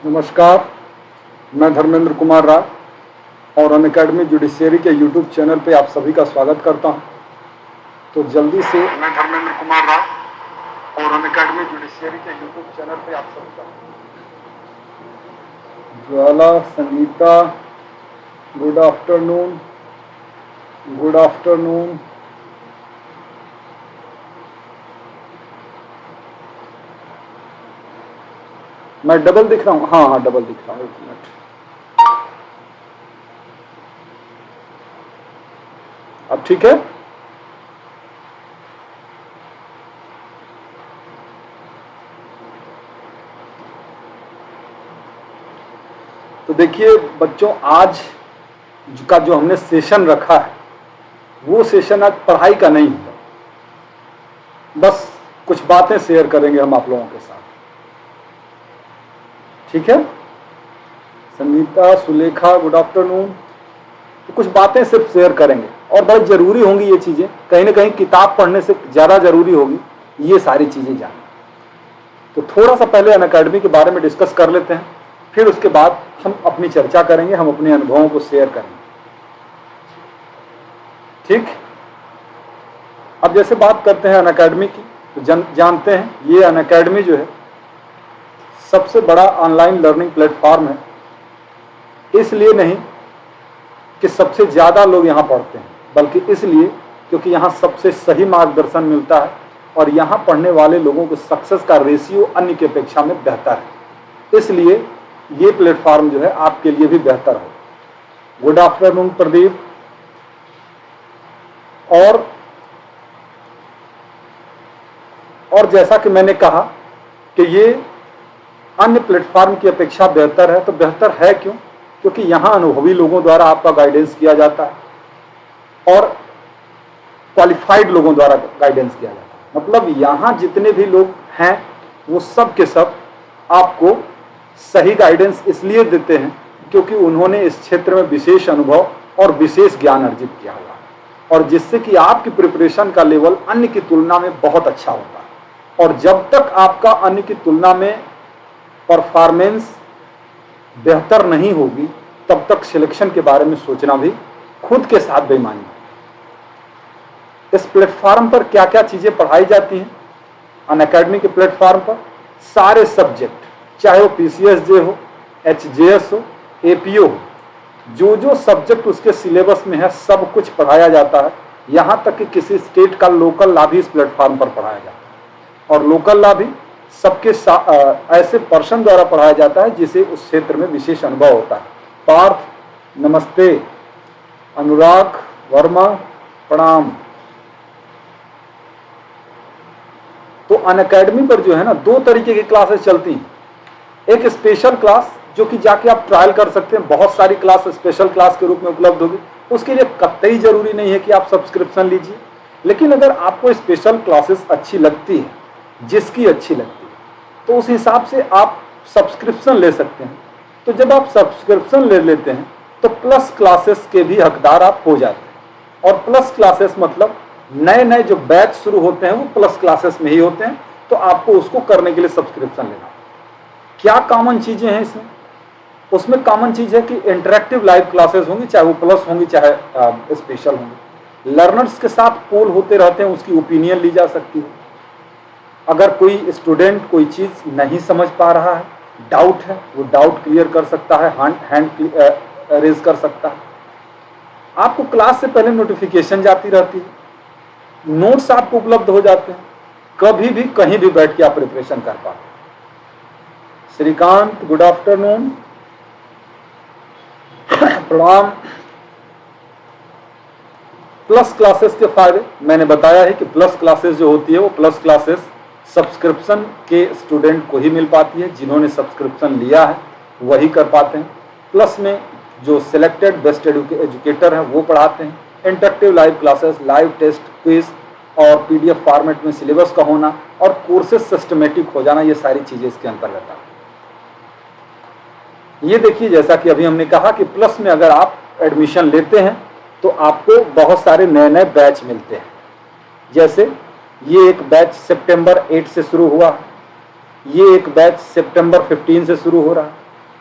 नमस्कार, मैं धर्मेंद्र कुमार राय और अनअकैडमी जुडिशियरी के यूट्यूब चैनल पे आप सभी का स्वागत करता हूं। तो जल्दी से मैं धर्मेंद्र कुमार राय और अनअकैडमी जुडिशियरी के यूट्यूब चैनल पे आप सभी का Jwala, Sangeeta, good afternoon, good afternoon. मैं डबल दिख रहा हूँ? हाँ, डबल दिख रहा हूँ। एक मिनट। अब ठीक है? तो देखिए बच्चों, आज का जो हमने सेशन रखा है वो सेशन आज पढ़ाई का नहीं होगा, बस कुछ बातें शेयर करेंगे हम आप लोगों के साथ। ठीक है? Sangeeta, Sulekha, good afternoon. तो कुछ बातें सिर्फ शेयर करेंगे और बहुत जरूरी होंगी ये चीजें, कहीं ना कहीं किताब पढ़ने से ज्यादा जरूरी होगी ये सारी चीजें जानना। तो थोड़ा सा पहले अनअकैडमी के बारे में डिस्कस कर लेते हैं, फिर उसके बाद हम अपनी चर्चा करेंगे, हम अपने अनुभवों को शेयर करेंगे। ठीक? अब जैसे बात करते हैं अनअकैडमी की, तो जानते हैं ये अनअकैडमी जो है सबसे बड़ा ऑनलाइन लर्निंग प्लेटफॉर्म है। इसलिए नहीं कि सबसे ज्यादा लोग यहां पढ़ते हैं, बल्कि इसलिए क्योंकि यहां सबसे सही मार्गदर्शन मिलता है और यहां पढ़ने वाले लोगों को सक्सेस का रेशियो अन्य की अपेक्षा में बेहतर है। इसलिए ये प्लेटफॉर्म जो है आपके लिए भी बेहतर हो। Good afternoon Pradeep. और जैसा कि मैंने कहा कि ये अन्य प्लेटफॉर्म की अपेक्षा बेहतर है, तो बेहतर है क्यों? क्योंकि यहां अनुभवी लोगों द्वारा आपका गाइडेंस किया जाता है और क्वालिफाइड लोगों द्वारा गाइडेंस किया जाता है। मतलब यहां जितने भी लोग हैं वो सब के सब आपको सही गाइडेंस इसलिए देते हैं क्योंकि उन्होंने इस क्षेत्र में विशेष अनुभव और विशेष ज्ञान अर्जित किया हुआ है, और जिससे कि आपकी प्रिपरेशन का लेवल अन्य की तुलना में बहुत अच्छा होता है। और जब तक आपका अन्य की तुलना में परफॉर्मेंस बेहतर नहीं होगी, तब तक सिलेक्शन के बारे में सोचना भी खुद के साथ बेईमानी है। इस प्लेटफॉर्म पर क्या क्या चीजें पढ़ाई जाती हैं? अनअकैडमी के प्लेटफॉर्म पर सारे सब्जेक्ट, चाहे वो पीसीएसजे हो, एचजेएस हो, एपीओ हो, जो जो सब्जेक्ट उसके सिलेबस में है सब कुछ पढ़ाया जाता है। यहां तक कि किसी स्टेट का लोकल लॉ भी इस प्लेटफॉर्म पर पढ़ाया जाता है, और लोकल लॉ भी सबके ऐसे पर्सन द्वारा पढ़ाया जाता है जिसे उस क्षेत्र में विशेष अनुभव होता है। पार्थ नमस्ते, अनुराग वर्मा प्रणाम। तो अनअकैडमी पर जो है ना, दो तरीके की क्लासेस चलती हैं। एक स्पेशल क्लास जो कि जाके आप ट्रायल कर सकते हैं, बहुत सारी क्लास स्पेशल क्लास के रूप में उपलब्ध होगी। उसके लिए कतई जरूरी नहीं है कि आप सब्सक्रिप्शन लीजिए, लेकिन अगर आपको स्पेशल क्लासेस अच्छी लगती है, जिसकी अच्छी लगती है, तो उस हिसाब से आप सब्सक्रिप्शन ले सकते हैं। तो जब आप सब्सक्रिप्शन ले लेते हैं तो प्लस क्लासेस के भी हकदार आप हो जाते हैं। और प्लस क्लासेस मतलब नए नए जो बैच शुरू होते हैं वो प्लस क्लासेस में ही होते हैं, तो आपको उसको करने के लिए सब्सक्रिप्शन लेना। क्या कॉमन चीजें हैं इसमें? उसमें कॉमन चीज है कि इंटरेक्टिव लाइव क्लासेस होंगी, चाहे वो प्लस होंगी चाहे स्पेशल होंगी। लर्नर्स के साथ पोल होते रहते हैं, उसकी ओपिनियन ली जा सकती है। अगर कोई स्टूडेंट कोई चीज नहीं समझ पा रहा है, डाउट है, वो डाउट क्लियर कर सकता है, हैंड रेज कर सकता है। आपको क्लास से पहले नोटिफिकेशन जाती रहती है, नोट्स आपको उपलब्ध हो जाते हैं, कभी भी कहीं भी बैठ के आप प्रिपरेशन कर पाते हैं। श्रीकांत गुड आफ्टरनून, प्रणाम। प्लस क्लासेस के फायदे मैंने बताया है कि प्लस क्लासेस जो होती है वो प्लस क्लासेस सब्सक्रिप्शन के स्टूडेंट को ही मिल पाती है। जिन्होंने सब्सक्रिप्शन लिया है वही कर पाते हैं। प्लस में जो सिलेक्टेड बेस्ट एजुकेटर हैं वो पढ़ाते हैं। Interactive live classes, live test, quiz और पीडीएफ फॉर्मेट में सिलेबस का होना और कोर्सेज सिस्टमेटिक हो जाना, ये सारी चीजें इसके अंतर्गत आती हैं। ये देखिए, जैसा कि अभी हमने कहा कि प्लस में अगर आप एडमिशन लेते हैं तो आपको बहुत सारे नए नए बैच मिलते हैं। जैसे ये एक बैच सितंबर 8 से शुरू हुआ, ये एक बैच सितंबर 15 से शुरू हो रहा है,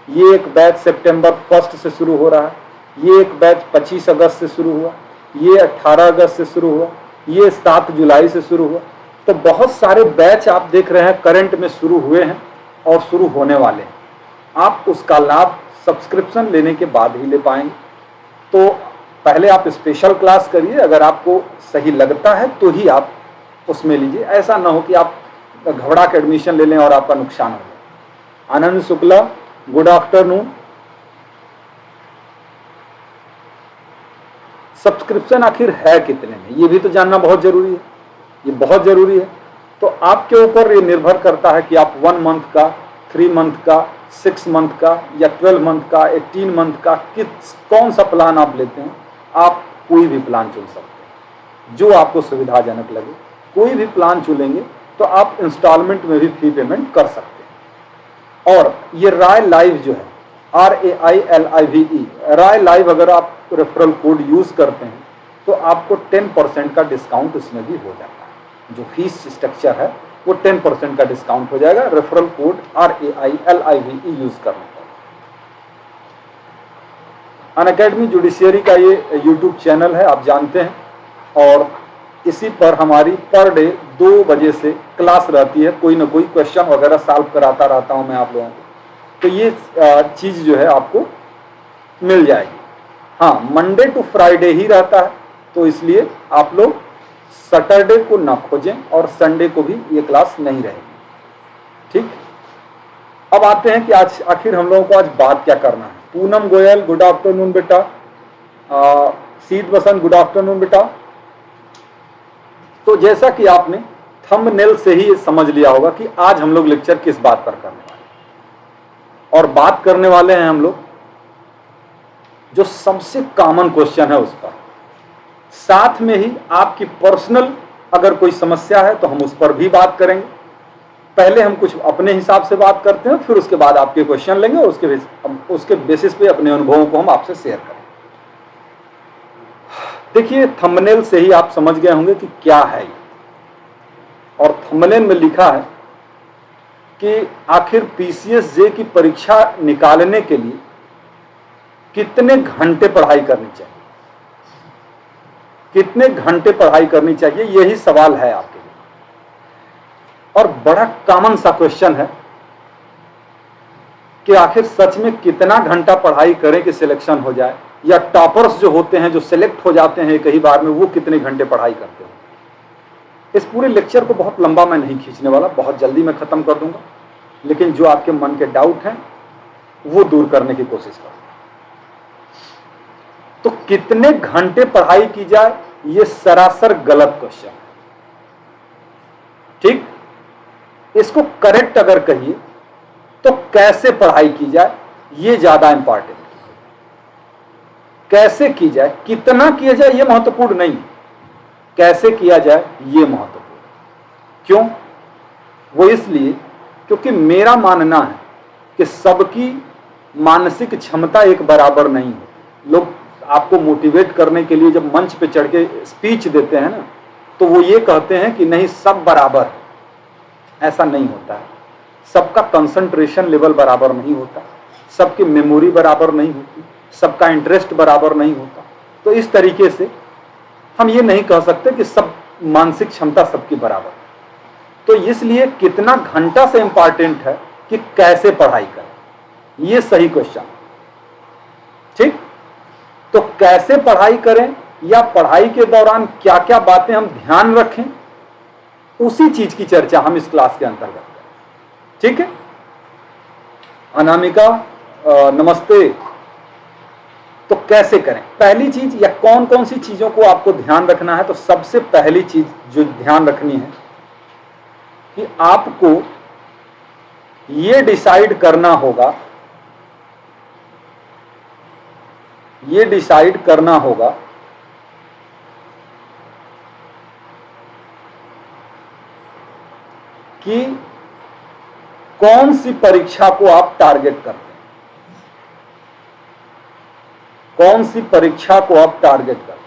ये एक बैच सितंबर 1 से शुरू हो रहा है, ये एक बैच 25 अगस्त से शुरू हुआ, ये 18 अगस्त से शुरू हुआ, ये 7 जुलाई से शुरू हुआ। तो बहुत सारे बैच आप देख रहे हैं करंट में शुरू हुए हैं और शुरू होने वाले हैं। आप उसका लाभ सब्सक्रिप्शन लेने के बाद ही ले पाएंगे। तो पहले आप स्पेशल क्लास करिए, अगर आपको सही लगता है तो ही आप उसमें लीजिए। ऐसा ना हो कि आप घबरा के एडमिशन ले लें और आपका नुकसान हो जाए। Anand Shukla, good afternoon. Subscription आखिर है कितने में, ये भी तो जानना बहुत जरूरी है, ये बहुत जरूरी है। तो आपके ऊपर ये निर्भर करता है कि आप 1 मंथ का, 3 मंथ का, 6 मंथ का या 12 मंथ का, 18 मंथ का, कौन सा प्लान आप लेते हैं। आप कोई भी प्लान चुन सकते हैं जो आपको सुविधाजनक लगे। कोई भी प्लान चुनेंगे तो आप इंस्टॉलमेंट में भी फी पेमेंट कर सकते हैं। और ये राय लाइव जो है, RAILIVE, राय लाइव, अगर आप रेफरल कोड यूज करते हैं तो आपको 10% का डिस्काउंट उसमें भी हो जाता है। जो फीस स्ट्रक्चर है वो 10% का डिस्काउंट हो जाएगा रेफरल कोड RAILIVE यूज करने पर। अनअकैडमी जुडिशियरी का ये यूट्यूब चैनल है, आप जानते हैं, और इसी पर हमारी पर डे 2 बजे से क्लास रहती है। कोई ना कोई क्वेश्चन वगैरह सॉल्व कराता रहता हूं मैं आप लोगों को। तो ये चीज जो है आपको मिल जाएगी। हाँ, मंडे टू फ्राइडे ही रहता है, तो इसलिए आप लोग सैटरडे को ना खोजें और संडे को भी ये क्लास नहीं रहेगी। ठीक, अब आते हैं कि आज आखिर हम लोगों को आज बात क्या करना है। पूनम गोयल, गुड आफ्टरनून बेटा। शीत बसंत, गुड आफ्टरनून बेटा। तो जैसा कि आपने थंबनेल से ही समझ लिया होगा कि आज हम लोग लेक्चर किस बात पर करने वाले हैं। और बात करने वाले हैं हम लोग जो सबसे कॉमन क्वेश्चन है उस पर, साथ में ही आपकी पर्सनल अगर कोई समस्या है तो हम उस पर भी बात करेंगे। पहले हम कुछ अपने हिसाब से बात करते हैं, फिर उसके बाद आपके क्वेश्चन लेंगे और उसके बेसिस पे अपने अनुभवों को हम आपसे शेयर करेंगे। देखिए, थंबनेल से ही आप समझ गए होंगे कि क्या है ये। और थंबनेल में लिखा है कि आखिर PCSJ की परीक्षा निकालने के लिए कितने घंटे पढ़ाई करनी चाहिए, कितने घंटे पढ़ाई करनी चाहिए, यही सवाल है आपके लिए। और बड़ा कॉमन सा क्वेश्चन है कि आखिर सच में कितना घंटा पढ़ाई करें कि सिलेक्शन हो जाए, या टॉपर्स जो होते हैं, जो सिलेक्ट हो जाते हैं एक ही बार में, वो कितने घंटे पढ़ाई करते हैं। इस पूरे लेक्चर को बहुत लंबा मैं नहीं खींचने वाला, बहुत जल्दी मैं खत्म कर दूंगा, लेकिन जो आपके मन के डाउट हैं वो दूर करने की कोशिश करूंगा। तो कितने घंटे पढ़ाई की जाए, ये सरासर गलत क्वेश्चन है। ठीक, इसको करेक्ट अगर कहिए तो कैसे पढ़ाई की जाए, ये ज्यादा इंपॉर्टेंट है। कैसे की जाए, कितना किया जाए ये महत्वपूर्ण नहीं, कैसे किया जाए ये महत्वपूर्ण। क्यों? वो इसलिए क्योंकि मेरा मानना है कि सबकी मानसिक क्षमता एक बराबर नहीं है। लोग आपको मोटिवेट करने के लिए जब मंच पे चढ़ के स्पीच देते हैं ना, तो वो ये कहते हैं कि नहीं सब बराबर है। ऐसा नहीं होता है। सबका कंसंट्रेशन लेवल बराबर नहीं होता, सबकी मेमोरी बराबर नहीं होती, सबका इंटरेस्ट बराबर नहीं होता। तो इस तरीके से हम ये नहीं कह सकते कि सब मानसिक क्षमता सबकी बराबर है। तो इसलिए कितना घंटा से इंपॉर्टेंट है कि कैसे पढ़ाई करें, ये सही क्वेश्चन। ठीक, तो कैसे पढ़ाई करें या पढ़ाई के दौरान क्या क्या बातें हम ध्यान रखें, उसी चीज की चर्चा हम इस क्लास के अंतर्गत करें। ठीक है, अनामिका नमस्ते। तो कैसे करें, पहली चीज या कौन कौन सी चीजों को आपको ध्यान रखना है। तो सबसे पहली चीज जो ध्यान रखनी है कि आपको ये डिसाइड करना होगा, ये डिसाइड करना होगा कि कौन सी परीक्षा को आप टारगेट करते हैं, कौन सी परीक्षा को आप टारगेट करते हैं।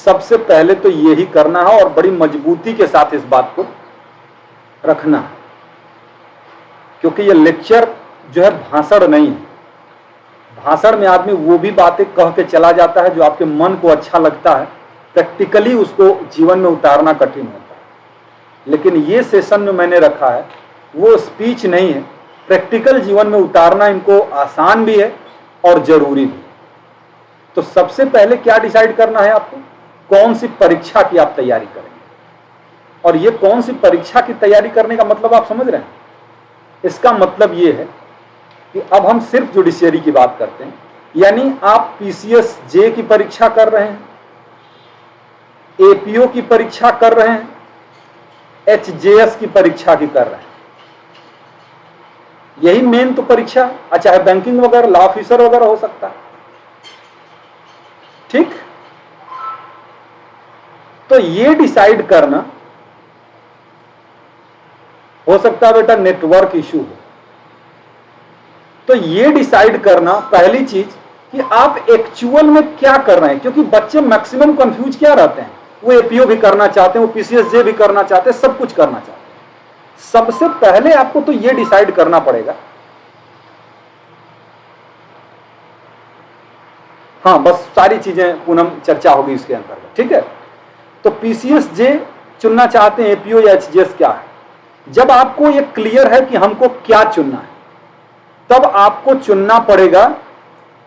सबसे पहले तो यही करना है और बड़ी मजबूती के साथ इस बात को रखना है, क्योंकि ये लेक्चर जो है भाषण नहीं है। भाषण में आदमी वो भी बातें कह के चला जाता है जो आपके मन को अच्छा लगता है, प्रैक्टिकली उसको जीवन में उतारना कठिन होता है। लेकिन ये सेशन में मैंने रखा है वो स्पीच नहीं है, प्रैक्टिकल जीवन में उतारना इनको आसान भी है और जरूरी भी। तो सबसे पहले क्या डिसाइड करना है आपको, कौन सी परीक्षा की आप तैयारी करेंगे। और ये कौन सी परीक्षा की तैयारी करने का मतलब आप समझ रहे हैं? इसका मतलब ये है कि अब हम सिर्फ जुडिशियरी की बात करते हैं, यानी आप पीसीएस जे की परीक्षा कर रहे हैं, एपीओ की परीक्षा कर रहे हैं, एचजेएस की परीक्षा की कर रहे हैं। यही मेन तो परीक्षा, चाहे बैंकिंग वगैरह, लॉ ऑफिसर वगैरह हो सकता है। ठीक, तो ये डिसाइड करना, हो सकता है बेटा नेटवर्क इशू हो, तो ये डिसाइड करना पहली चीज कि आप एक्चुअल में क्या कर रहे हैं। क्योंकि बच्चे मैक्सिमम कंफ्यूज क्या रहते हैं, वो एपीओ भी करना चाहते हैं, वो पीसीएस जे भी करना चाहते हैं, सब कुछ करना चाहते हैं। सबसे पहले आपको तो ये डिसाइड करना पड़ेगा, हाँ बस सारी चीजें पूनम चर्चा होगी इसके अंतर्गत, ठीक है। तो पीसीएस जे चुनना चाहते हैं, एपीओ या एचजेएस क्या है। जब आपको ये क्लियर है कि हमको क्या चुनना है, तब आपको चुनना पड़ेगा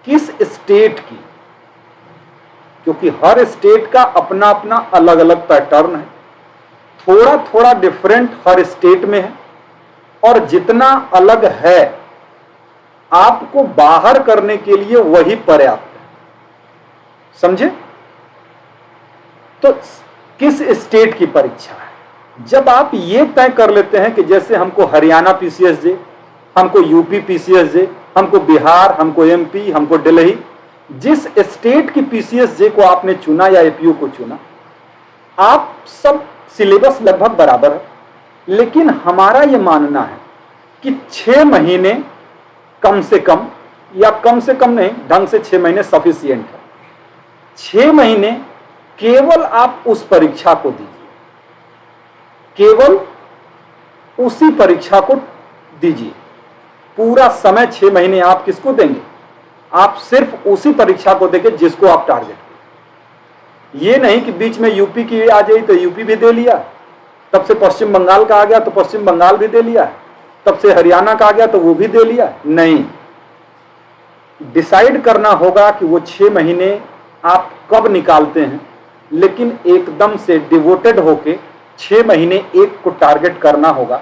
किस स्टेट की, क्योंकि हर स्टेट का अपना अपना अलग अलग पैटर्न है, थोड़ा थोड़ा डिफरेंट हर स्टेट में है, और जितना अलग है आपको बाहर करने के लिए वही पर्याप्त है। समझे? तो किस स्टेट की परीक्षा है, जब आप ये तय कर लेते हैं कि जैसे हमको हरियाणा पीसीएस जे, हमको यूपी पीसीएस जे, हमको बिहार, हमको एमपी, हमको दिल्ली, जिस स्टेट की पीसीएस जे को आपने चुना या एपीओ को चुना, आप सब सिलेबस लगभग बराबर है। लेकिन हमारा यह मानना है कि 6 महीने कम से कम, या कम से कम नहीं, ढंग से 6 महीने सफिशिएंट है। 6 महीने केवल आप उस परीक्षा को दीजिए, केवल उसी परीक्षा को दीजिए। पूरा समय 6 महीने आप किसको देंगे, आप सिर्फ उसी परीक्षा को देंगे जिसको आप टारगेट करें। ये नहीं कि बीच में यूपी की आ जाए तो यूपी भी दे लिया, तब से पश्चिम बंगाल का आ गया तो पश्चिम बंगाल भी दे लिया, तब से हरियाणा का आ गया तो वो भी दे लिया। नहीं, डिसाइड करना होगा कि वो 6 महीने आप कब निकालते हैं, लेकिन एकदम से डिवोटेड होके 6 महीने एक को टारगेट करना होगा।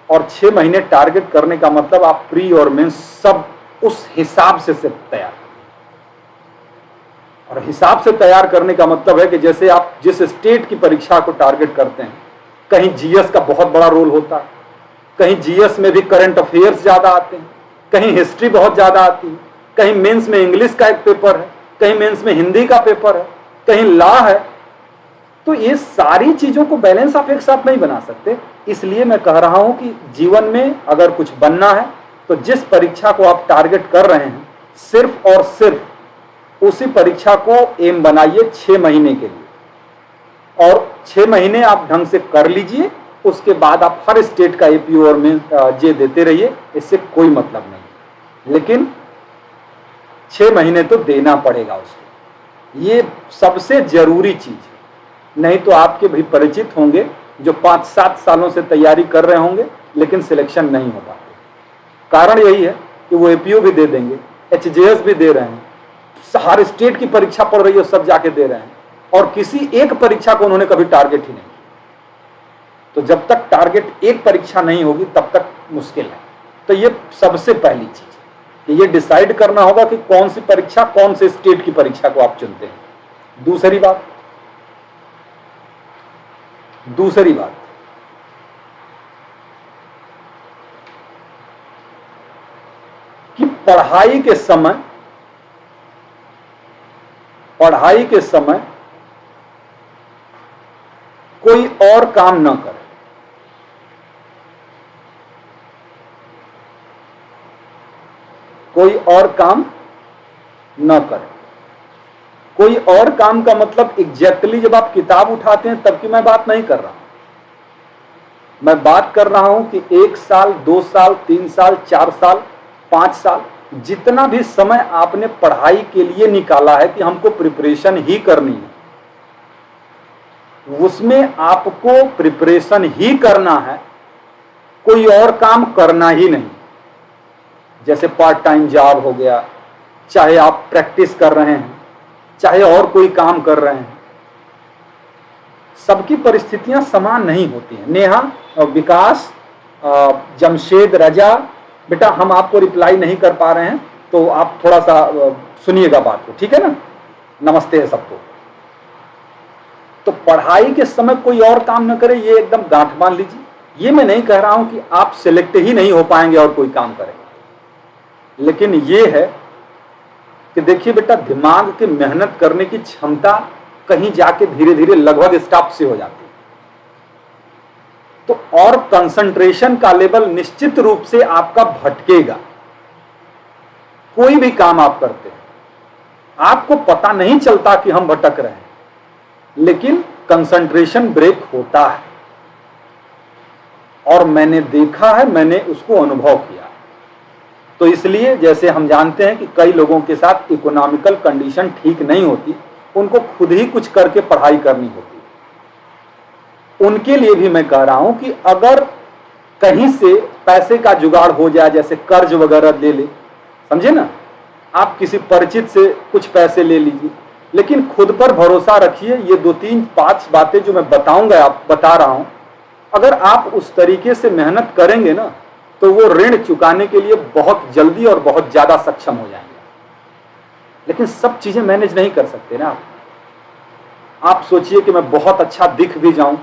और 6 महीने टारगेट करने का मतलब आप प्री और मेंस सब उस हिसाब से तैयार, और हिसाब से तैयार करने का मतलब है कि जैसे आप जिस स्टेट की परीक्षा को टारगेट करते हैं, कहीं जीएस का बहुत बड़ा रोल होता है, कहीं जीएस में भी करंट अफेयर्स ज्यादा आते हैं, कहीं हिस्ट्री बहुत ज्यादा आती है, कहीं मेंस में इंग्लिश का एक पेपर है, कहीं मेंस में हिंदी का पेपर है, कहीं लॉ है। तो ये सारी चीजों को बैलेंस आप एक साथ नहीं बना सकते। इसलिए मैं कह रहा हूं कि जीवन में अगर कुछ बनना है तो जिस परीक्षा को आप टारगेट कर रहे हैं, सिर्फ और सिर्फ उसी परीक्षा को एम बनाइए 6 महीने के लिए, और 6 महीने आप ढंग से कर लीजिए। उसके बाद आप हर स्टेट का एपीओ और मेंस जे देते रहिए, इससे कोई मतलब नहीं, लेकिन 6 महीने तो देना पड़ेगा उसको। ये सबसे जरूरी चीज है। नहीं तो आपके भी परिचित होंगे जो 5-7 सालों से तैयारी कर रहे होंगे लेकिन सिलेक्शन नहीं हो पाते। कारण यही है कि वो एपीओ भी दे देंगे, एचजेएस भी दे रहे हैं, हर स्टेट की परीक्षा पड़ रही है सब जाके दे रहे हैं, और किसी एक परीक्षा को उन्होंने कभी टारगेट ही नहीं किया। तो जब तक टारगेट एक परीक्षा नहीं होगी तब तक मुश्किल है। तो ये सबसे पहली चीज कि ये डिसाइड करना होगा कि कौन सी परीक्षा, कौन से स्टेट की परीक्षा को आप चुनते हैं। दूसरी बात कि पढ़ाई के समय कोई और काम न करे। कोई और काम न करे। कोई और काम का मतलब एग्जैक्टली जब आप किताब उठाते हैं तब की मैं बात नहीं कर रहा हूं। मैं बात कर रहा हूं कि 1 साल, 2 साल, 3 साल, 4 साल, 5 साल, जितना भी समय आपने पढ़ाई के लिए निकाला है कि हमको प्रिपरेशन ही करनी है, उसमें आपको प्रिपरेशन ही करना है, कोई और काम करना ही नहीं। जैसे पार्ट टाइम जॉब हो गया, चाहे आप प्रैक्टिस कर रहे हैं, चाहे और कोई काम कर रहे हैं, सबकी परिस्थितियां समान नहीं होती हैं। नेहा, विकास, जमशेद, रजा, बेटा हम आपको रिप्लाई नहीं कर पा रहे हैं तो आप थोड़ा सा सुनिएगा बात को, ठीक है ना। नमस्ते है सबको। तो पढ़ाई के समय कोई और काम न करे, ये एकदम गांठ बांध लीजिए। ये मैं नहीं कह रहा हूं कि आप सिलेक्ट ही नहीं हो पाएंगे और कोई काम करेंगे, लेकिन ये है कि देखिए बेटा, दिमाग की मेहनत करने की क्षमता कहीं जाके धीरे धीरे लगभग स्टॉप से हो जाती है। तो और कंसंट्रेशन का लेवल निश्चित रूप से आपका भटकेगा। कोई भी काम आप करते हैं, आपको पता नहीं चलता कि हम भटक रहे हैं, लेकिन कंसंट्रेशन ब्रेक होता है। और मैंने देखा है, मैंने उसको अनुभव किया। तो इसलिए जैसे हम जानते हैं कि कई लोगों के साथ इकोनॉमिकल कंडीशन ठीक नहीं होती, उनको खुद ही कुछ करके पढ़ाई करनी होती है। उनके लिए भी मैं कह रहा हूं कि अगर कहीं से पैसे का जुगाड़ हो जाए, जैसे कर्ज वगैरह ले ले, समझे ना, आप किसी परिचित से कुछ पैसे ले लीजिए, लेकिन खुद पर भरोसा रखिए। ये 2, 3, 5 बातें जो मैं बताऊंगा, आप बता रहा हूं, अगर आप उस तरीके से मेहनत करेंगे ना, तो वो ऋण चुकाने के लिए बहुत जल्दी और बहुत ज्यादा सक्षम हो जाएंगे। लेकिन सब चीजें मैनेज नहीं कर सकते ना आप सोचिए कि मैं बहुत अच्छा दिख भी जाऊं,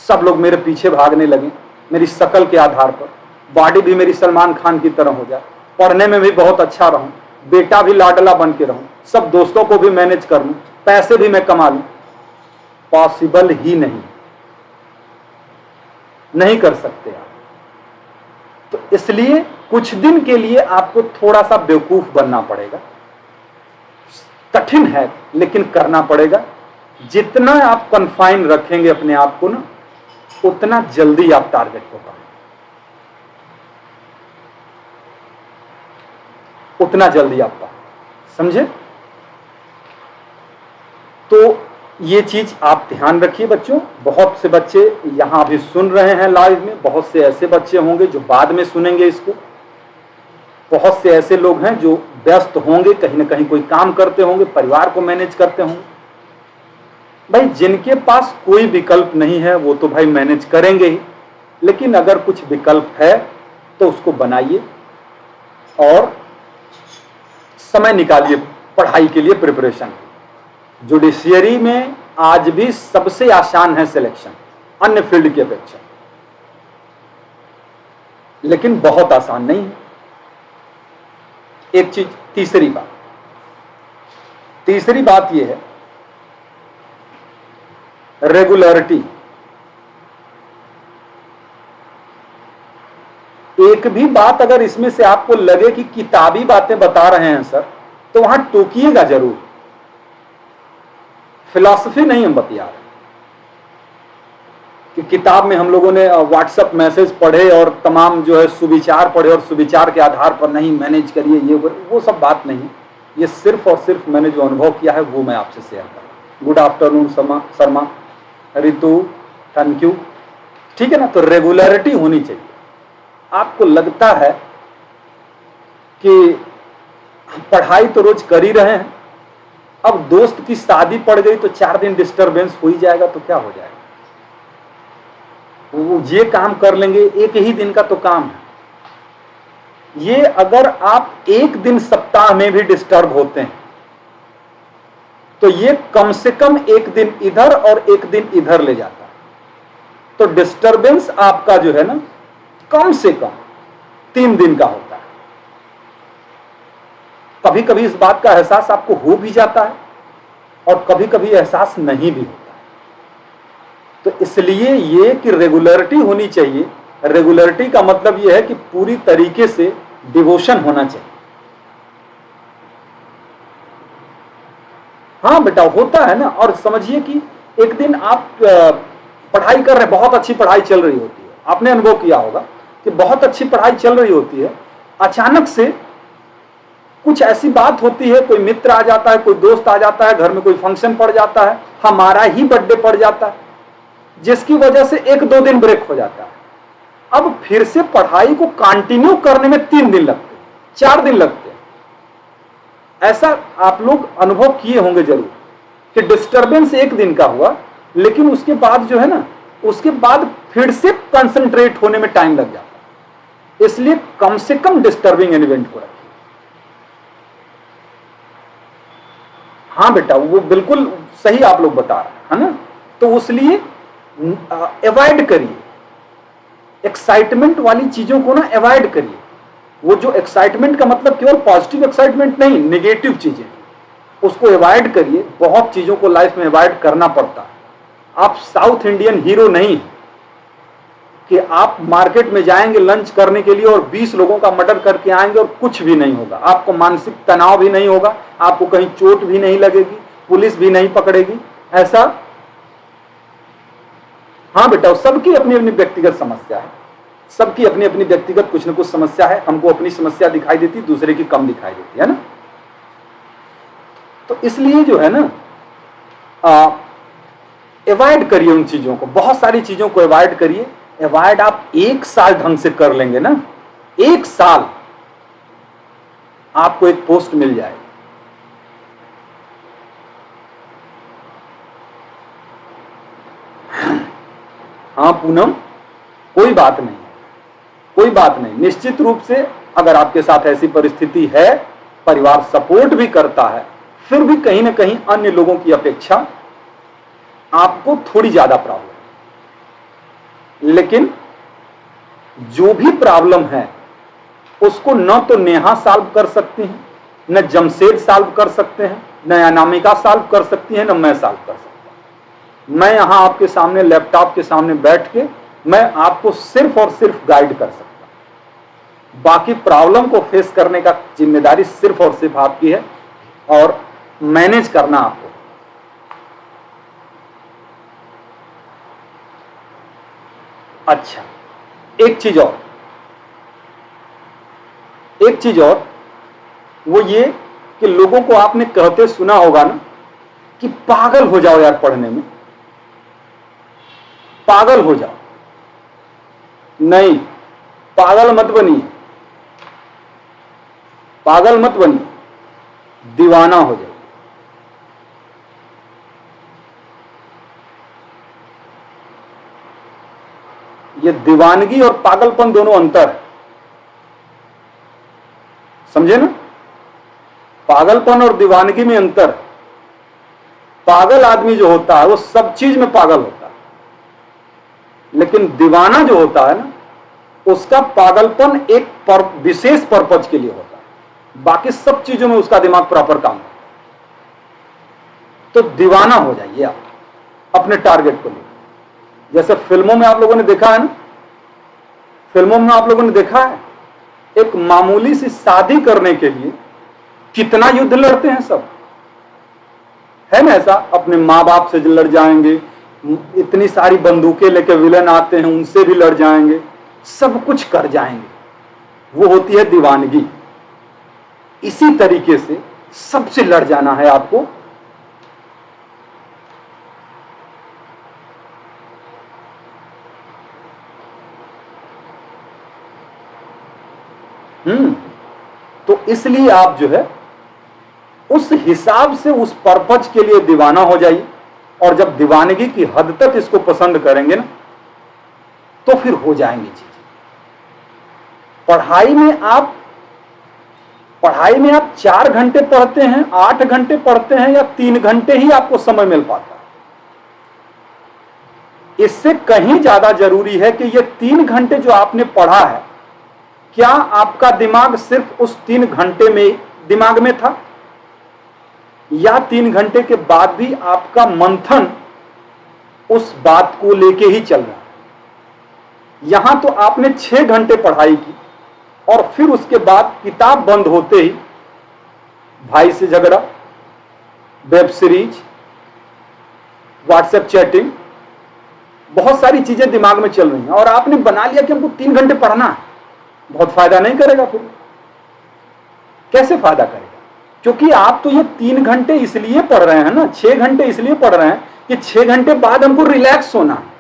सब लोग मेरे पीछे भागने लगे मेरी शक्ल के आधार पर, बॉडी भी मेरी सलमान खान की तरह हो जाए, पढ़ने में भी बहुत अच्छा रहूं, बेटा भी लाडला बन के रहूं, सब दोस्तों को भी मैनेज कर लूं, पैसे भी मैं कमा लूं। पॉसिबल ही नहीं कर सकते आप। तो इसलिए कुछ दिन के लिए आपको थोड़ा सा बेवकूफ बनना पड़ेगा। कठिन है लेकिन करना पड़ेगा। जितना आप कन्फाइन रखेंगे अपने आप को ना, उतना जल्दी आप टारगेट को पाएंगे, उतना जल्दी आप पाएंगे, समझे। तो ये चीज आप ध्यान रखिए बच्चों। बहुत से बच्चे यहां अभी सुन रहे हैं लाइव में, बहुत से ऐसे बच्चे होंगे जो बाद में सुनेंगे इसको, बहुत से ऐसे लोग हैं जो व्यस्त होंगे, कहीं ना कहीं कोई काम करते होंगे, परिवार को मैनेज करते होंगे। भाई जिनके पास कोई विकल्प नहीं है वो तो भाई मैनेज करेंगे ही, लेकिन अगर कुछ विकल्प है तो उसको बनाइए और समय निकालिए पढ़ाई के लिए, प्रिपरेशन। जुडिशियरी में आज भी सबसे आसान है सिलेक्शन अन्य फील्ड की अपेक्षा, लेकिन बहुत आसान नहीं है। एक चीज, तीसरी बात यह है रेगुलरिटी। एक भी बात अगर इसमें से आपको लगे कि किताबी बातें बता रहे हैं सर, तो वहां टोकिएगा जरूर। फिलॉसफी नहीं हम बतिया रहे कि किताब में हम लोगों ने व्हाट्सएप मैसेज पढ़े और तमाम जो है सुविचार पढ़े और सुविचार के आधार पर नहीं मैनेज करिए, ये वो सब बात नहीं। ये सिर्फ और सिर्फ मैंने जो अनुभव किया है वो मैं आपसे शेयर कर रहा हूं। Good afternoon Sharma, Ritu, thank you, ठीक है ना। तो रेगुलरिटी होनी चाहिए। आपको लगता है कि पढ़ाई तो रोज कर ही रहे हैं, अब दोस्त की शादी पड़ गई तो 4 दिन डिस्टरबेंस हो ही जाएगा, तो क्या हो जाएगा, वो ये काम कर लेंगे, एक ही दिन का तो काम है ये। अगर आप एक दिन सप्ताह में भी डिस्टर्ब होते हैं तो ये कम से कम एक दिन इधर और एक दिन इधर ले जाता है। तो डिस्टरबेंस आपका जो है ना, कम से कम 3 दिन का होता है। कभी कभी इस बात का एहसास आपको हो भी जाता है और कभी कभी एहसास नहीं भी होता है। तो इसलिए ये कि रेगुलरिटी होनी चाहिए। रेगुलरिटी का मतलब यह है कि पूरी तरीके से डिवोशन होना चाहिए। हाँ बेटा होता है ना। और समझिए कि एक दिन आप पढ़ाई कर रहे, बहुत अच्छी पढ़ाई चल रही होती है, आपने अनुभव किया होगा कि बहुत अच्छी पढ़ाई चल रही होती है, अचानक से कुछ ऐसी बात होती है, कोई मित्र आ जाता है, कोई दोस्त आ जाता है, घर में कोई फंक्शन पड़ जाता है, हमारा ही बर्थडे पड़ जाता है, जिसकी वजह से 1-2 दिन ब्रेक हो जाता है। अब फिर से पढ़ाई को कंटिन्यू करने में 3 दिन लगते हैं, 4 दिन लगते हैं। ऐसा आप लोग अनुभव किए होंगे जरूर कि डिस्टरबेंस 1 दिन का हुआ, लेकिन उसके बाद जो है ना, उसके बाद फिर से कंसंट्रेट होने में टाइम लग जाता है। इसलिए कम से कम डिस्टर्बिंग इवेंट को रखिए। हाँ बेटा, वो बिल्कुल सही आप लोग बता रहे हैं, है ना। तो उसलिए अवॉइड करिए, एक्साइटमेंट वाली चीजों को ना अवॉइड करिए। वो जो एक्साइटमेंट का मतलब केवल पॉजिटिव एक्साइटमेंट नहीं, नेगेटिव चीजें, उसको अवॉइड करिए। बहुत चीजों को लाइफ में अवॉइड करना पड़ता है। आप साउथ इंडियन हीरो नहीं कि आप मार्केट में जाएंगे लंच करने के लिए और 20 लोगों का मर्डर करके आएंगे और कुछ भी नहीं होगा। आपको मानसिक तनाव भी नहीं होगा, आपको कहीं चोट भी नहीं लगेगी, पुलिस भी नहीं पकड़ेगी, ऐसा। हाँ बेटा, सबकी अपनी अपनी व्यक्तिगत समस्या है, सबकी अपनी अपनी व्यक्तिगत कुछ न कुछ समस्या है। हमको अपनी समस्या दिखाई देती, दूसरे की कम दिखाई देती है ना। तो इसलिए जो है ना, अवॉइड करिए उन चीजों को, बहुत सारी चीजों को अवॉइड करिए। अवॉइड आप 1 साल ढंग से कर लेंगे ना, 1 साल आपको एक पोस्ट मिल जाएगी। हाँ पूनम, कोई बात नहीं, कोई बात नहीं। निश्चित रूप से अगर आपके साथ ऐसी परिस्थिति है, परिवार सपोर्ट भी करता है, फिर भी कहीं ना कहीं अन्य लोगों की अपेक्षा आपको थोड़ी ज्यादा प्रॉब्लम। लेकिन जो भी प्रॉब्लम है उसको न तो नेहा सॉल्व कर सकती हैं, न जमशेद सॉल्व कर सकते हैं, न अनामिका सॉल्व कर सकती है, न मैं सॉल्व कर सकता हूं। मैं यहां आपके सामने लैपटॉप के सामने बैठ के मैं आपको सिर्फ और सिर्फ गाइड कर सकता हूं। बाकी प्रॉब्लम को फेस करने का जिम्मेदारी सिर्फ और सिर्फ आपकी है और मैनेज करना आपको। अच्छा, एक चीज और, वो ये कि लोगों को आपने कहते सुना होगा ना कि पागल हो जाओ यार पढ़ने में, पागल हो जाओ। नहीं, पागल मत बनिए, पागल मत बनिए, दीवाना हो जाओ। ये दीवानगी और पागलपन दोनों अंतर है, समझे ना। पागलपन और दीवानगी में अंतर है। पागल आदमी जो होता है वो सब चीज में पागल होता है, लेकिन दीवाना जो होता है ना, उसका पागलपन एक विशेष पर्पज के लिए होता है, बाकी सब चीजों में उसका दिमाग प्रॉपर काम करता है। तो दीवाना हो जाइए आप अपने टारगेट को लेकर। जैसे फिल्मों में आप लोगों ने देखा है ना, फिल्मों में आप लोगों ने देखा है एक मामूली सी शादी करने के लिए कितना युद्ध लड़ते हैं सब, है ना ऐसा। अपने माँ बाप से लड़ जाएंगे, इतनी सारी बंदूकें लेके विलन आते हैं उनसे भी लड़ जाएंगे, सब कुछ कर जाएंगे। वो होती है दीवानगी। इसी तरीके से सबसे लड़ जाना है आपको। तो इसलिए आप जो है उस हिसाब से उस पर्पज के लिए दीवाना हो जाइए। और जब दीवानगी की हद तक इसको पसंद करेंगे ना, तो फिर हो जाएंगी चीजें। पढ़ाई में आप 4 घंटे पढ़ते हैं, 8 घंटे पढ़ते हैं, या 3 घंटे ही आपको समय मिल पाता है। इससे कहीं ज्यादा जरूरी है कि ये 3 घंटे जो आपने पढ़ा है, क्या आपका दिमाग सिर्फ उस 3 घंटे में दिमाग में था, या 3 घंटे के बाद भी आपका मंथन उस बात को लेके ही चल रहा है। यहां तो आपने 6 घंटे पढ़ाई की और फिर उसके बाद किताब बंद होते ही भाई से झगड़ा, वेब सीरीज, व्हाट्सएप चैटिंग, बहुत सारी चीजें दिमाग में चल रही हैं और आपने बना लिया कि हमको 3 घंटे पढ़ना है। बहुत फायदा नहीं करेगा। फिर कैसे फायदा करेगा? क्योंकि आप तो ये 3 घंटे इसलिए पढ़ रहे हैं ना, 6 घंटे इसलिए पढ़ रहे हैं कि 6 घंटे बाद हमको रिलैक्स होना है।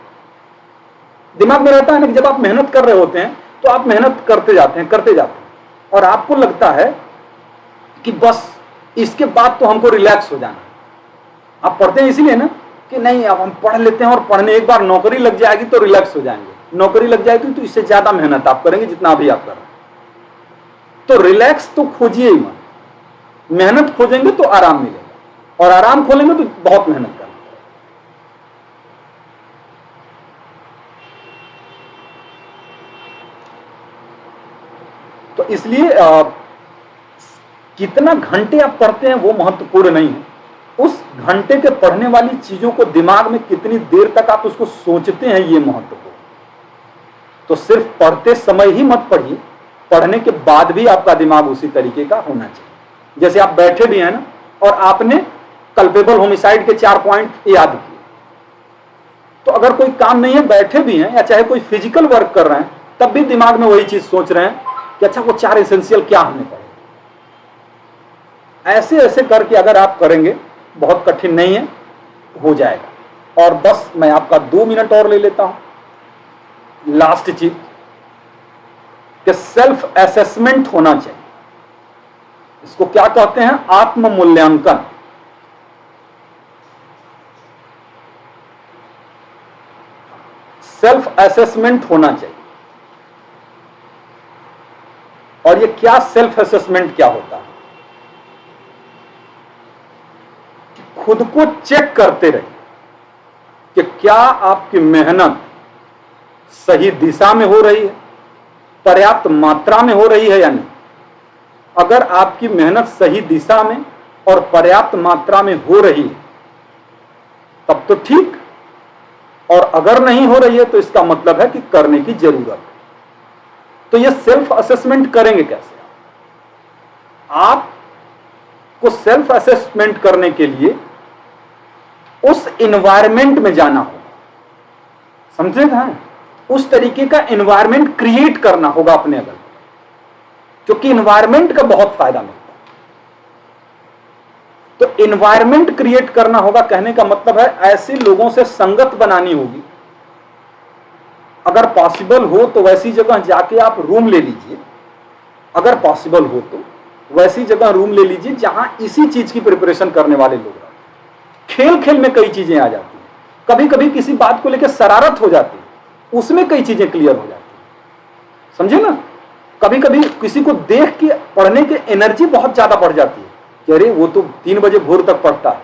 दिमाग में रहता है ना कि जब आप मेहनत कर रहे होते हैं तो आप मेहनत करते जाते हैं और आपको लगता है कि बस इसके बाद तो हमको रिलैक्स हो जाना है। आप पढ़ते हैं इसलिए ना कि नहीं अब हम पढ़ लेते हैं और पढ़ने एक बार नौकरी लग जाएगी तो रिलैक्स हो जाएंगे। नौकरी लग जाएगी तो इससे ज्यादा मेहनत आप करेंगे जितना अभी आप कर रहे हैं। तो रिलैक्स तो खोजिए ही मत। मेहनत खोजेंगे तो आराम मिलेगा और आराम खोलेंगे तो बहुत मेहनत करना। तो इसलिए कितना घंटे आप पढ़ते हैं वो महत्वपूर्ण नहीं है। उस घंटे के पढ़ने वाली चीजों को दिमाग में कितनी देर तक आप उसको सोचते हैं ये महत्वपूर्ण। तो सिर्फ पढ़ते समय ही मत पढ़िए, पढ़ने के बाद भी आपका दिमाग उसी तरीके का होना चाहिए। जैसे आप बैठे भी हैं ना और आपने कल्पेबल होमिसाइड के 4 पॉइंट याद किए, तो अगर कोई काम नहीं है बैठे भी हैं या चाहे कोई फिजिकल वर्क कर रहे हैं तब भी दिमाग में वही चीज सोच रहे हैं कि अच्छा वो 4 एसेंशियल क्या होने पड़े। ऐसे ऐसे करके अगर आप करेंगे, बहुत कठिन नहीं है, हो जाएगा। और बस मैं आपका 2 मिनट और ले लेता हूं। लास्ट चीज कि सेल्फ असेसमेंट होना चाहिए। इसको क्या कहते हैं? आत्म मूल्यांकन। सेल्फ असेसमेंट होना चाहिए। और ये क्या सेल्फ असेसमेंट क्या होता है? खुद को चेक करते रहिए कि क्या आपकी मेहनत सही दिशा में हो रही है, पर्याप्त मात्रा में हो रही है या नहीं। अगर आपकी मेहनत सही दिशा में और पर्याप्त मात्रा में हो रही है तब तो ठीक, और अगर नहीं हो रही है तो इसका मतलब है कि करने की जरूरत है। तो ये सेल्फ असेसमेंट करेंगे कैसे? आपको सेल्फ असेसमेंट करने के लिए उस एनवायरनमेंट में जाना होगा। समझे ना? उस तरीके का एनवायरनमेंट क्रिएट करना होगा अपने अगल, क्योंकि एनवायरनमेंट का बहुत फायदा मिलता है। तो एनवायरनमेंट क्रिएट करना होगा कहने का मतलब है ऐसे लोगों से संगत बनानी होगी। अगर पॉसिबल हो तो वैसी जगह जाके आप रूम ले लीजिए। अगर पॉसिबल हो तो वैसी जगह रूम ले लीजिए जहां इसी चीज की प्रिपरेशन करने वाले लोग रहते हैं। खेल खेल में कई चीजें आ जाती हैं, कभी कभी किसी बात को लेकर शरारत हो जाती है, उसमें कई चीजें क्लियर हो जाती है। समझे ना? कभी कभी किसी को देख के पढ़ने की एनर्जी बहुत ज्यादा बढ़ जाती है कि अरे वो तो 3 बजे भोर तक पढ़ता है,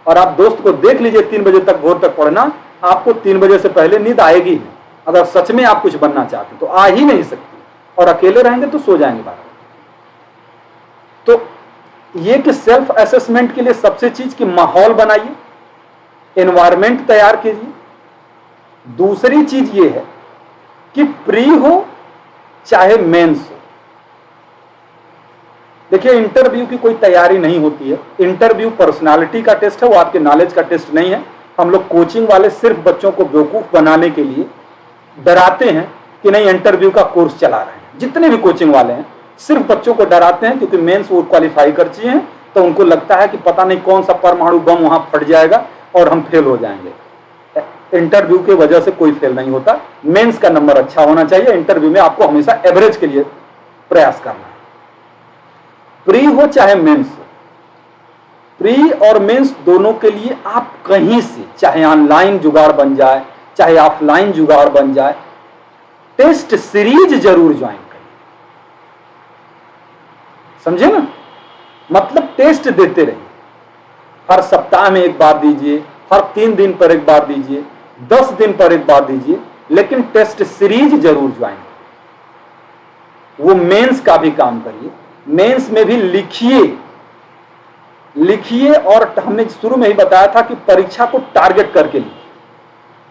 और आप दोस्त को देख लीजिए 3 बजे तक भोर तक पढ़ना, आपको 3 बजे से पहले नींद आएगी नहीं। अगर सच में आप कुछ बनना चाहते तो आ ही नहीं सकती, और अकेले रहेंगे तो सो जाएंगे बाहर। तो ये कि सेल्फ असेसमेंट के लिए सबसे चीज की माहौल बनाइए, एनवायरनमेंट तैयार कीजिए। दूसरी चीज ये है कि प्री हो चाहे मेंस हो। देखिए इंटरव्यू की कोई तैयारी नहीं होती है। इंटरव्यू पर्सनालिटी का टेस्ट है, वो आपके नॉलेज का टेस्ट नहीं है। हम लोग कोचिंग वाले सिर्फ बच्चों को बेवकूफ बनाने के लिए डराते हैं कि नहीं इंटरव्यू का कोर्स चला रहे हैं। जितने भी कोचिंग वाले हैं सिर्फ बच्चों को डराते हैं, क्योंकि मेंस वो क्वालिफाई कर चुके हैं, तो उनको लगता है कि पता नहीं कौन सा परमाणु बम वहां फट जाएगा और हम फेल हो जाएंगे। इंटरव्यू की वजह से कोई फेल नहीं होता। मेंस का नंबर अच्छा होना चाहिए। इंटरव्यू में आपको हमेशा एवरेज के लिए प्रयास करना है। प्री हो चाहे मेंस हो, प्री और मेंस दोनों के लिए आप कहीं से, चाहे ऑनलाइन जुगाड़ बन जाए चाहे ऑफलाइन जुगाड़ बन जाए, टेस्ट सीरीज जरूर ज्वाइन करें। समझे ना? मतलब टेस्ट देते रहिए। हर सप्ताह में एक बार दीजिए, हर 3 दिन पर एक बार दीजिए, 10 दिन पर एक बार दीजिए, लेकिन टेस्ट सीरीज जरूर ज्वाइन करिए। वो मेंस का भी काम करिए। मेंस में भी लिखिए, और हमने शुरू में ही बताया था कि परीक्षा को टारगेट करके लिखिए।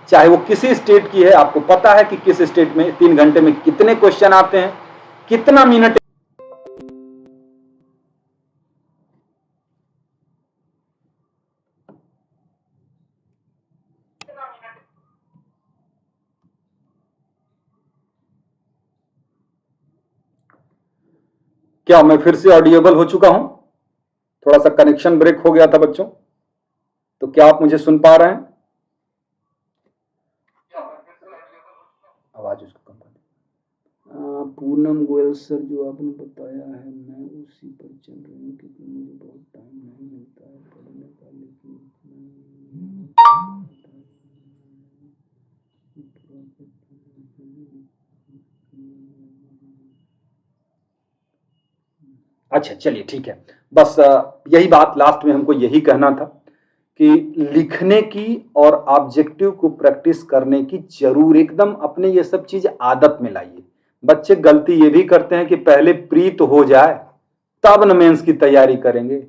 चाहे वो किसी स्टेट की है, आपको पता है कि किस स्टेट में 3 घंटे में कितने क्वेश्चन आते हैं, कितना मिनट क्या मैं फिर से ऑडिएबल हो चुका हूं? थोड़ा सा कनेक्शन ब्रेक हो गया था बच्चों, तो क्या आप मुझे सुन पा रहे हैं? आवाज उसको कम कर दे। पूनम गोयल सर, जो आपने बताया है मैं उसी पर चल रही हूँ, क्योंकि मुझे बहुत टाइम नहीं मिलता है पढ़ने का, लेकिन अच्छा चलिए ठीक है। बस यही बात लास्ट में हमको यही कहना था कि लिखने की और ऑब्जेक्टिव को प्रैक्टिस करने की जरूर एकदम अपने ये सब चीज आदत में लाइए। बच्चे गलती ये भी करते हैं कि पहले प्री तो हो जाए तब न मेंस की तैयारी करेंगे।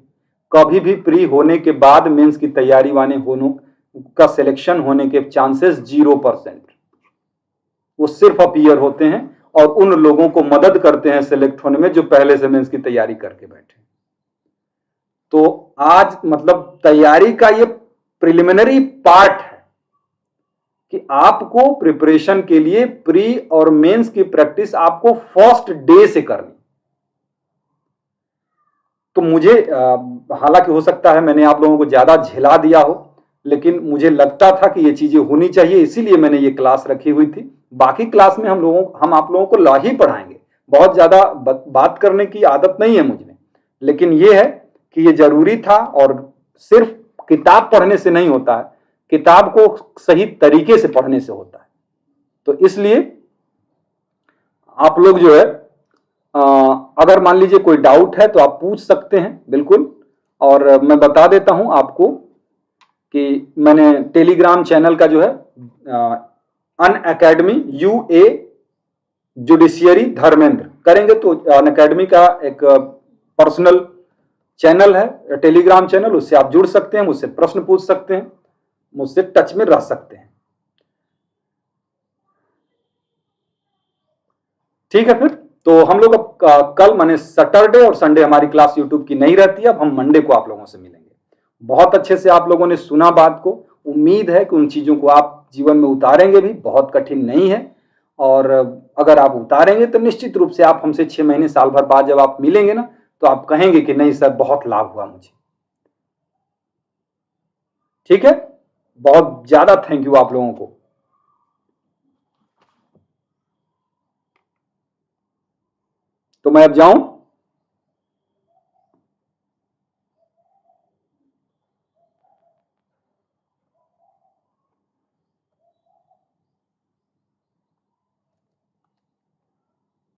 कभी भी प्री होने के बाद मेंस की तैयारी वाले होने का सिलेक्शन होने के चांसेस 0%। वो सिर्फ अपीयर होते हैं और उन लोगों को मदद करते हैं सिलेक्ट होने में जो पहले से मेंस की तैयारी करके बैठे। तो आज मतलब तैयारी का ये प्रिलिमिनरी पार्ट है कि आपको प्रिपरेशन के लिए प्री और मेंस की प्रैक्टिस आपको फर्स्ट डे से करनी। तो मुझे हालांकि हो सकता है मैंने आप लोगों को ज्यादा झेला दिया हो, लेकिन मुझे लगता था कि ये चीजें होनी चाहिए, इसीलिए मैंने ये क्लास रखी हुई थी। बाकी क्लास में हम आप लोगों को लॉ ही पढ़ाएंगे, बहुत ज्यादा बात करने की आदत नहीं है मुझे, लेकिन ये है कि ये जरूरी था और सिर्फ किताब पढ़ने से नहीं होता है, किताब को सही तरीके से पढ़ने से होता है। तो इसलिए आप लोग जो है अगर मान लीजिए कोई डाउट है तो आप पूछ सकते हैं बिल्कुल। और मैं बता देता हूं आपको कि मैंने टेलीग्राम चैनल का जो है अनअकैडमी UA जुडिशियरी धर्मेंद्र करेंगे तो अनअकैडमी का एक पर्सनल चैनल है, टेलीग्राम चैनल, उससे आप जुड़ सकते हैं, मुझसे प्रश्न पूछ सकते हैं, मुझसे टच में रह सकते हैं। ठीक है, फिर तो हम लोग अब कल माने सैटरडे और संडे हमारी क्लास यूट्यूब की नहीं रहती है, अब हम मंडे को आप लोगों से मिलेंगे। बहुत अच्छे से आप लोगों ने सुना बात को, उम्मीद है कि उन चीजों को आप जीवन में उतारेंगे भी, बहुत कठिन नहीं है। और अगर आप उतारेंगे तो निश्चित रूप से आप हमसे 6 महीने साल भर बाद जब आप मिलेंगे ना, तो आप कहेंगे कि नहीं सर बहुत लाभ हुआ मुझे। ठीक है, बहुत ज्यादा थैंक यू आप लोगों को। तो मैं अब जाऊं?